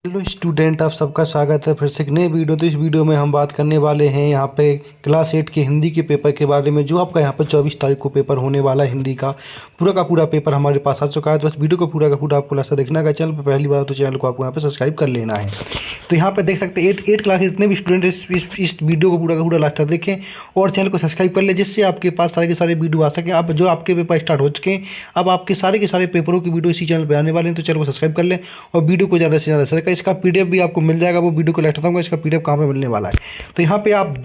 Hello student, आप सबका स्वागत है फिर से एक नए वीडियो। तो इस वीडियो में हम बात करने वाले हैं यहाँ पे क्लास 8 के हिंदी के पेपर के बारे में, जो आपका यहाँ पर 24 तारीख को पेपर होने वाला है। हिंदी का पूरा पेपर हमारे पास आ चुका है। तो बस वीडियो को पूरा का पूरा आपको लास्ट देखना है। चैनल पर पहली बार तो चैनल को आपको यहाँ पे सब्सक्राइब कर लेना है। तो यहाँ पे देख सकते हैं एट क्लास जितने भी स्टूडेंट इस वीडियो को पूरा का पूरा लास्ट तक देखें और चैनल को सब्सक्राइब कर ले, जिससे आपके पास सारे के सारे वीडियो आ सकें। अब जो आपके पेपर स्टार्ट हो चुके हैं, अब आपके सारे के सारे पेपरों की वीडियो इसी चैनल पर आने वाले हैं। तो चैनल को सब्सक्राइब कर लें और वीडियो को ज़्यादा से ज़्यादा शेयर करें। इसका पीडीएफ भी आपको मिल जाएगा, वो वीडियो को लास्ट बताऊंगा इसका पीडीएफ कहाँ पे मिलने वाला है। तो यहाँ पे आप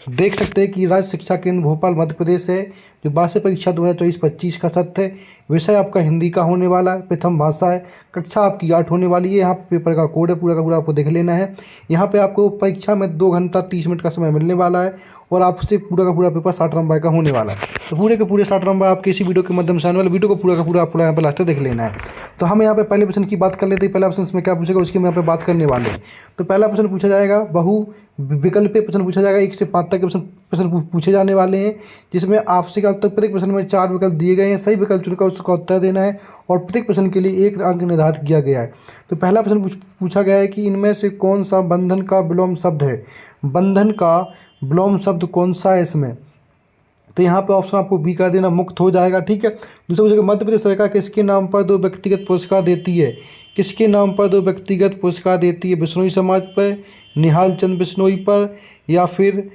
देख सकते हैं कि राज्य शिक्षा केंद्र भोपाल मध्य प्रदेश है, जो वार्षिक परीक्षा 2024-25 का सत्र है। विषय आपका हिंदी का होने वाला है, प्रथम भाषा है, कक्षा आपकी 8 होने वाली है। यहाँ पे पेपर का कोड है, पूरा का पूरा आपको देख लेना है। यहाँ पे आपको परीक्षा में 2 घंटा 30 मिनट का समय मिलने वाला है और आपसे पूरा का पूरा पेपर 60 नंबर का होने वाला है। तो पूरे के पूरे 60 नंबर आपके इसी वीडियो के माध्यम से आने वाले, वीडियो को पूरा का पूरा आपको यहाँ पर लास्ट देख लेना है। तो हम यहाँ पे पहले प्रश्न की बात कर लेते हैं। पहला प्रश्न में क्या पूछेगा उसकी हम यहाँ पे बात करने वाले हैं। तो पहला प्रश्न पूछा जाएगा बहु विकल्पीय प्रश्न पूछा जाएगा। 1 से 5 तक के प्रश्न पूछे जाने वाले हैं, जिसमें आपसे का उत्तर प्रत्येक प्रश्न में 4 विकल्प दिए गए हैं। सही विकल्प चुनकर उसका उत्तर देना है और प्रत्येक प्रश्न के लिए 1 अंक निर्धारित किया गया है। तो पहला प्रश्न पूछा गया है कि इनमें से कौन सा बंधन का विलोम शब्द है। बंधन का विलोम शब्द कौन सा है इसमें। तो यहाँ पे ऑप्शन आपको बी कर देना, मुक्त हो जाएगा। ठीक है। दूसरा पूछेगा मध्य प्रदेश सरकार किसके नाम पर 2 व्यक्तिगत पुरस्कार देती है। किसके नाम पर 2 व्यक्तिगत पुरस्कार देती है। बिश्नोई समाज पर, निहाल चंद बिश्नोई पर, या फिर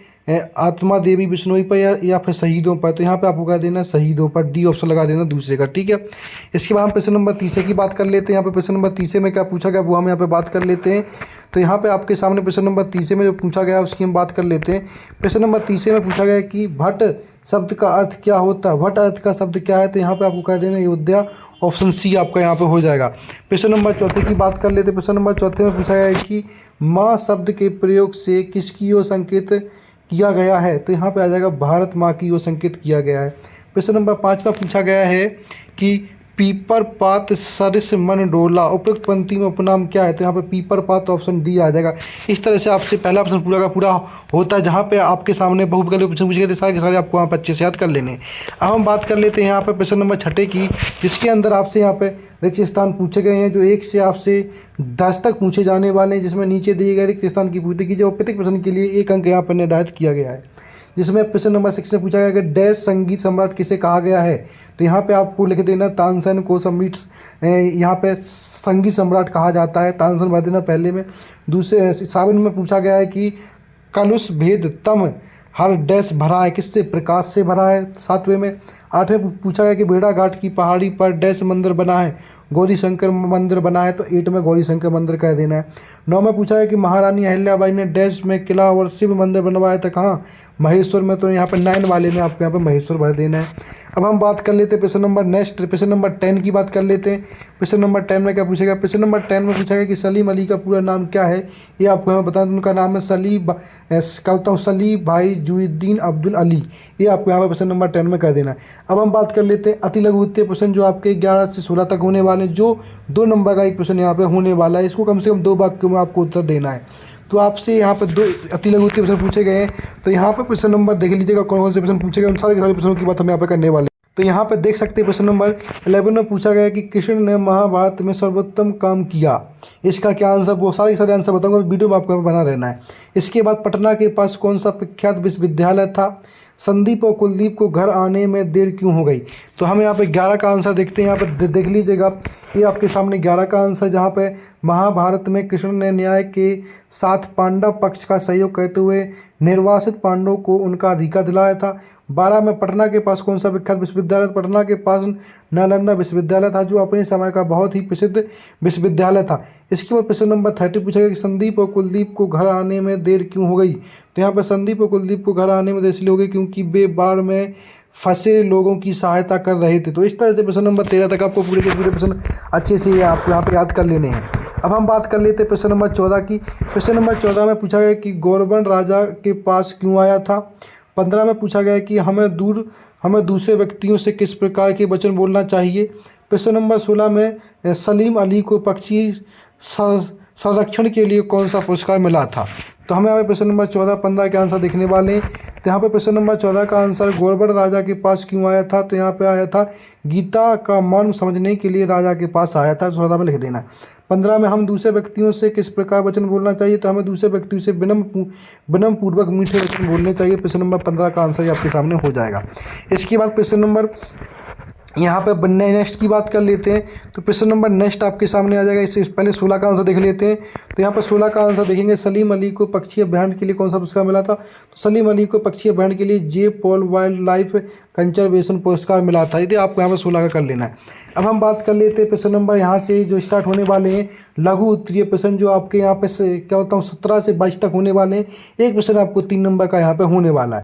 आत्मा देवी बिश्नोई पर, या फिर शहीदों पर। तो यहाँ पे आपको कह देना शहीदों पर, डी ऑप्शन लगा देना दूसरे का। ठीक है। इसके बाद हम प्रश्न नंबर 30 की बात कर लेते हैं। यहाँ पे प्रश्न नंबर 30 में क्या पूछा गया वो हम यहाँ पे बात कर लेते हैं। तो यहाँ पे आपके सामने प्रश्न नंबर 30 में जो पूछा गया उसकी हम बात कर लेते हैं। प्रश्न नंबर 30 में पूछा गया कि भट्ट शब्द का अर्थ क्या होता है। भट्ट अर्थ का शब्द क्या है। तो यहाँ पे आपको कह देना अयोध्या, ऑप्शन सी आपका यहाँ पे हो जाएगा। प्रश्न नंबर 4 की बात कर लेते हैं। प्रश्न नंबर 4 में पूछा गया है कि माँ शब्द के प्रयोग से किसकी ओर संकेत किया गया है। तो यहाँ पे आ जाएगा भारत माँ की ओर संकेत किया गया है। प्रश्न नंबर 5 में पूछा गया है कि पीपर पात सरिस मन डोला उपयुक्त पंक्ति में उपनाम क्या है। तो यहाँ पे पीपर पात ऑप्शन डी आ जाएगा। इस तरह से आपसे पहला प्रश्न पूरा का पूरा होता है, जहाँ पे आपके सामने बहुविकल्पीय प्रश्न पूछे गए थे, सारे के सारे आपको वहाँ पर अच्छे से याद कर लेने। अब हम बात कर लेते हैं यहाँ पे प्रश्न नंबर 6 की, जिसके अंदर आपसे यहाँ पे रिक्त स्थान पूछे गए हैं, जो 1 से आपसे 10 तक पूछे जाने वाले हैं, जिसमें नीचे दिए गए रिक्त स्थान की पूर्ति कीजिए और प्रत्येक प्रश्न के लिए 1 अंक यहाँ पर निर्धारित किया गया है। जिसमें प्रश्न नंबर 6 में पूछा गया कि डैश संगीत सम्राट किसे कहा गया है। तो यहाँ पे आपको लिख देना तानसेन को सम्राट, यहाँ पे संगीत सम्राट कहा जाता है, तानसेन भर देना पहले में। दूसरे 7 में पूछा गया है कि कलुष भेद तम हर डैश भरा है, किससे, प्रकाश से भरा है। 7वें में 8वें में पूछा गया कि भेड़ा घाट की पहाड़ी पर डैश मंदिर बना है, गौरी शंकर मंदिर बना है। तो 8 में गौरी शंकर मंदिर कह देना है। 9 में पूछा गया कि महारानी अहिल्याबाई ने डैश में किला और शिव मंदिर बनवाया था, कहाँ, महेश्वर में। तो यहाँ पर 9 वाले में आपको यहाँ पर महेश्वर भर देना है। अब हम बात कर लेते हैं प्रश्न नंबर 10 की बात कर लेते हैं। प्रश्न नंबर 10 में क्या पूछेगा। प्रश्न नंबर 10 में पूछा गया कि सलीम अली का पूरा नाम क्या है। ये आपको हमें बताना, उनका नाम है सलीम भाई जुइद्दीन अब्दुल अली। ये आपको यहाँ पर प्रश्न नंबर 10 में कह देना है। अब हम बात कर लेते हैं अति लघु उत्तरीय प्रश्न, जो आपके 11 से 16 तक होने वाले, जो 2 नंबर का एक प्रश्न यहाँ पे होने वाला है। इसको कम से कम 2 वाक्यों में आपको उत्तर देना है। तो आपसे यहाँ पर 2 अति लघु उत्तरीय प्रश्न पूछे गए हैं। तो यहाँ पर प्रश्न नंबर देख लीजिएगा कौन कौन से प्रश्न पूछे गए, उन सारे के सारे प्रश्नों की बात हम यहाँ पर करने वाले। तो यहाँ पर देख सकते हैं प्रश्न नंबर 11 में पूछा गया कि कृष्ण ने महाभारत में सर्वोत्तम काम किया। इसका क्या आंसर, वो सारे आंसर बताऊंगा, वीडियो में आपको बना रहना है। इसके बाद पटना के पास कौन सा प्रख्यात विश्वविद्यालय था। संदीप और कुलदीप को घर आने में देर क्यों हो गई। तो हम यहाँ पे 11 का आंसर देखते हैं। यहाँ पर देख लीजिएगा, ये आपके सामने 11 का आंसर, जहाँ पे महाभारत में कृष्ण ने न्याय के साथ पांडव पक्ष का सहयोग करते हुए निर्वासित पांडवों को उनका अधिकार दिलाया था। 12 में पटना के पास कौन सा विख्यात विश्वविद्यालय। पटना के पास नालंदा विश्वविद्यालय था, जो अपने समय का बहुत ही प्रसिद्ध विश्वविद्यालय था। इसके बाद प्रश्न नंबर 30 पूछा गया कि संदीप और कुलदीप को घर आने में देर क्यों हो गई। तो यहाँ पर संदीप और कुलदीप को घर आने में देर इसलिए हो गई क्योंकि वे बाढ़ में फंसे लोगों की सहायता कर रहे थे। तो इस तरह से प्रश्न नंबर 13 तक आपको पूरे के पूरे प्रश्न अच्छे से आपको यहाँ पे याद कर लेने हैं। अब हम बात कर लेते हैं प्रश्न नंबर 14 की। प्रश्न नंबर 14 में पूछा गया कि गौरवन राजा के पास क्यों आया था। 15 में पूछा गया कि हमें दूसरे व्यक्तियों से किस प्रकार के वचन बोलना चाहिए। प्रश्न नंबर 16 में सलीम अली को पक्षी संरक्षण के लिए कौन सा पुरस्कार मिला था। तो हमें यहाँ पे प्रश्न नंबर 14-15 के आंसर देखने वाले हैं। तो यहाँ पे प्रश्न नंबर 14 का आंसर गौरवर्ण राजा के पास क्यों आया था। तो यहाँ पे आया था गीता का मर्म समझने के लिए राजा के पास आया था। 14 में लिख देना। 15 में हम दूसरे व्यक्तियों से किस प्रकार वचन बोलना चाहिए, तो हमें दूसरे व्यक्तियों से विनम्र पूर्वक मीठे वचन बोलने चाहिए। प्रश्न नंबर 15 का आंसर ये आपके सामने हो जाएगा। इसके बाद प्रश्न नंबर यहाँ पे नेक्स्ट की बात कर लेते हैं। तो प्रश्न नंबर नेक्स्ट आपके सामने आ जाएगा। इससे पहले 16 का आंसर देख लेते हैं। तो यहाँ पर 16 का आंसर देखेंगे, सलीम अली को पक्षी अभ्यारण्य के लिए कौन सा पुरस्कार मिला था। तो सलीम अली को पक्षी अभ्यारण्य के लिए जे पॉल वाइल्ड लाइफ कंजर्वेशन पुरस्कार मिला था। ये आपको यहाँ पर 16 का कर लेना है। अब हम बात कर लेते हैं प्रश्न नंबर यहाँ से जो स्टार्ट होने वाले हैं लघु उत्तरीय प्रश्न, जो आपके यहाँ पे क्या होता है 17 से 22 तक होने वाले हैं। एक प्रश्न आपको 3 नंबर का यहाँ पे होने वाला है।